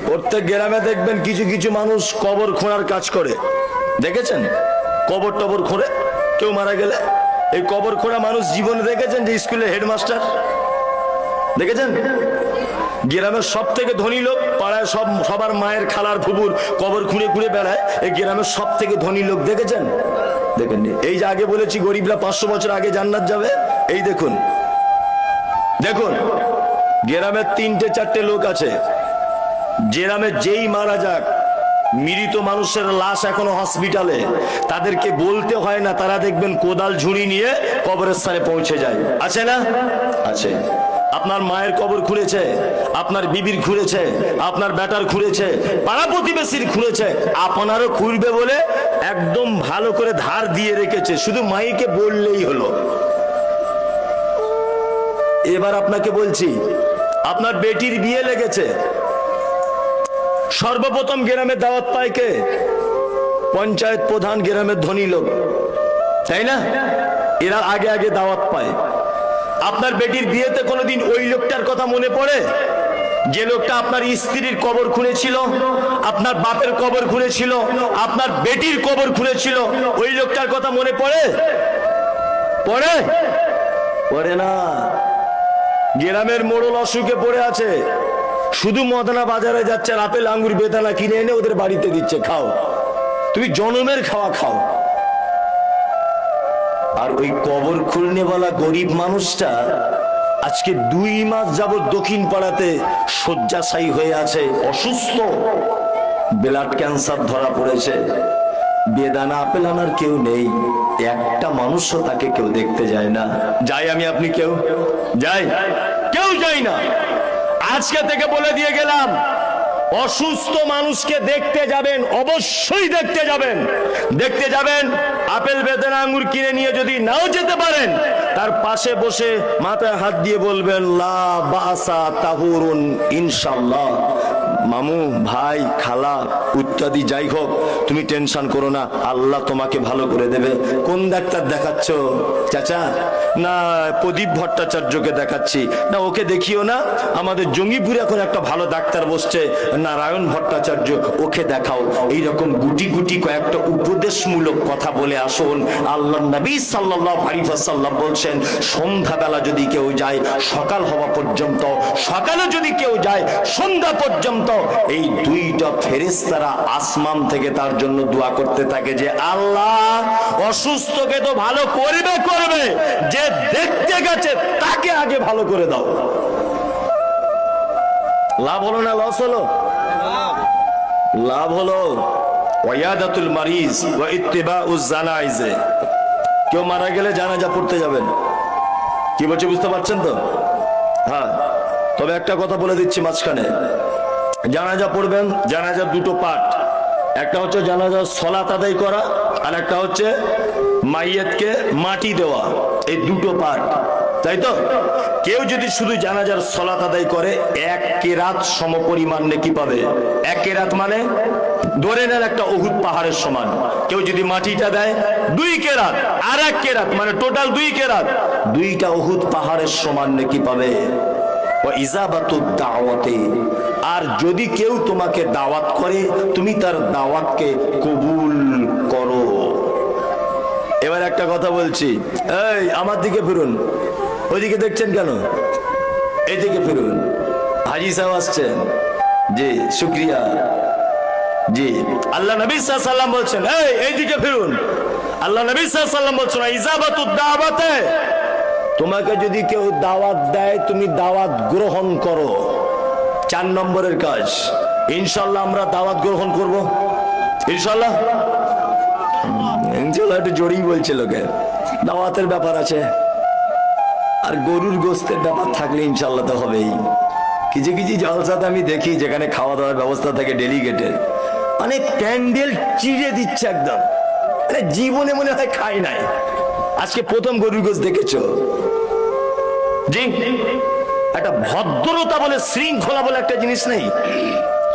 প্রত্যেক গ্রামে দেখবেন কিছু কিছু মানুষ কবর খোঁড়ার কাজ করে, দেখেছেন? কবর টবর খোঁড়ে, কেউ মারা গেলে এই কবর খোঁড়া মানুষ জীবনে দেখেছেন? যে স্কুলের হেডমাস্টার দেখেছেন? গ্রামের সব থেকে ধনী লোক, পাড়ায় সবার মায়ের খালার ফুবুর কবর খুঁড়ে খুঁড়ে বেড়ায়, এই গ্রামের সব থেকে ধনী লোক দেখেছেন? দেখেননি? এই যে আগে বলেছি গরিবরা 500 বছর আগে জান্নাত যাবে, এই দেখুন দেখুন গ্রামের 3-4টে লোক আছে, গ্রামে যেই মারা যাক, মৃত মানুষের লাশ এখনো হসপিটালে, তাদেরকে বলতে হয় না, তারা দেখবেন কোদাল ঝুড়ি নিয়ে কবরের স্থানে পৌঁছে যায়। আছে না? আছে। আপনার মায়ের কবর খুঁড়েছে, আপনার বিবির খুঁড়েছে, আপনার বেটার খুঁড়েছে, পাড়া প্রতিবেশীর খুঁড়েছে, আপনারও খুঁড়বে বলে একদম ভালো করে ধার দিয়ে রেখেছে, শুধু মাইকে বললেই হলো। এবার আপনাকে বলছি, আপনার বেটির বিয়ে লেগেছে, সর্বপ্রথম গ্রামে দাওয়াত পায় কে? পঞ্চায়েত প্রধান, গ্রামের ধনী লোক, তাই না? এরা আগে আগে দাওয়াত পায়। আপনার বেটির বিয়েতে কোনোদিন ওই লোকটার কথা মনে পড়ে যে লোকটা আপনার স্ত্রীর কবর খুঁড়েছিল, আপনার বাপের কবর খুঁড়েছিল, আপনার বেটির কবর খুঁড়েছিল? ওই লোকটার কথা মনে পড়ে? পড়ে? পড়ে না। গ্রামের মোড়ল অসুখে পড়ে আছে, শুধু মদনা বাজারে যাচ্ছে, আপেল আঙ্গুর বেদানা কিনে এনে ওদের বাড়িতে দিচ্ছে, খাও, তুমি জনমের খাওয়া খাও। আর ওই কবর খুলনেওয়ালা গরিব মানুষটা আজকে 2 মাস যাবত দক্ষিণ পাড়াতে শয্যাশায়ী হয়ে আছে, অসুস্থ, ব্লাড ক্যান্সার ধরা পড়েছে, বেদানা আপেল আনার কেউ নেই, একটা মানুষও তাকে কেউ দেখতে যায় না। যাই আমি, আপনি কেউ যাই? কেউ যাই না। আজকে থেকে বলে দিয়ে গেলাম, অসুস্থ মানুষকে দেখতে যাবেন, অবশ্যই দেখতে যাবেন। দেখতে যাবেন, আপেল বেদানা আঙ্গুর কিনে নিয়ে যদি নাও যেতে পারেন, তার পাশে বসে মাথায় হাত দিয়ে বলবেন লা বাসা তাহুরুন ইনশাআল্লাহ। মামু, ভাই, খালা ইত্যাদি যাই হোক, তুমি টেনশন করো না, আল্লাহ তোমাকে ভালো করে দেবে। কোন ডাক্তার দেখাচ্ছ চাচা? না, প্রদীপ ভট্টাচার্যকে দেখাচ্ছি। না, ওকে দেখিও না, আমাদের জঙ্গিপুরে এখন একটা ভালো ডাক্তার বসছে, নারায়ণ ভট্টাচার্য, ওকে দেখাও। এইরকম গুটি গুটি কয়েকটা উপদেশমূলক কথা বলে আসুন। আল্লাহ নবী সাল্লাল্লাহু আলাইহি ওয়াসাল্লাম বলছেন, সন্ধ্যাবেলা যদি কেউ যায় সকাল হওয়া পর্যন্ত, সকালে যদি কেউ যায় সন্ধ্যা পর্যন্ত, এই 2টা ফেরেশতারা আসমান থেকে তার জন্য দোয়া করতে থাকে যে আল্লাহ অসুস্থকে তো ভালো করবে করবে, যে দেখতে গেছে তাকে আগে ভালো করে দাও। লাভ হলো না লস হলো? লাভ হলো। ওয়ায়াদাতুল মারিজ ওয়া ইত্তিবাউজ জানাইজ। কেউ মারা গেলে জানাজা পড়তে যাবেন। কি বলছে বুঝতে পারছেন তো? হ্যাঁ, তবে একটা কথা বলে দিচ্ছি মাঝখানে, জানাজা পড়বেন, জানাজার 2টো পার্ট, একটা হচ্ছে জানাজার সালাত আদায় করা, আর একটা হচ্ছে মাইয়াতকে মাটি দেওয়া। এই 2টো পার্ট, তাই তো? কেউ যদি শুধু জানাজার সালাত আদায় করে 1 কেরাত সমপরিমাণ নেকি পাবে। 1 কেরাত মানে ধরে নেন একটা উহুদ পাহাড়ের সমান। কেউ যদি মাটিটা দেয় 2 কেরাত, আর 1 কেরাত মানে টোটাল 2 কেরাত, 2টা উহুদ পাহাড়ের সমান নেকি পাবে। আর যদি কেউ তোমাকে দাওয়াত করে, তুমি তার দাওয়াতকে কবুল করো। এবার একটা কথা বলছি, এই আমার দিকে ফিরুন। ওইদিকে দেখছেন কেন? এইদিকে ফিরুন। হাজী সাহেব আসছেন। জি, শুকরিয়া। জি, আল্লাহ নবী সাল্লাল্লাহু আলাইহি ওয়াসাল্লাম বলছেন, এইদিকে ফিরুন। আল্লাহ নবী সাল্লাল্লাহু আলাইহি ওয়াসাল্লাম বলছেন, ইজাবাতুদ দাওয়াতে, তোমাকে যদি কেউ দাওয়াত দেয় তুমি দাওয়াত গ্রহণ করো। 4 নম্বরের কাজ। ইনশাআল্লাহ আমরা দাওয়াত গ্রহণ করব, ইনশাআল্লাহ। ইনশাআল্লাহ একটু জোরেই বলছে লোকে, দাওয়াতের ব্যাপার আছে, আর গরুর গোস্তের ব্যাপার থাকলে ইনশাআল্লাহ তো হবেই। কিছু কিছু জলসাতে আমি দেখি যেখানে খাওয়া দাওয়ার ব্যবস্থা থাকে ডেলিগেটেড, মানে প্যান্ডেল চিড়ে দিচ্ছে একদম, মানে জীবনে মনে হয় খাই নাই। আজকে প্রথম গরুর গোস্ত দেখেছো? জি, একটা ভদ্রতা বলে, শৃঙ্খলা বলে একটা জিনিস নেই।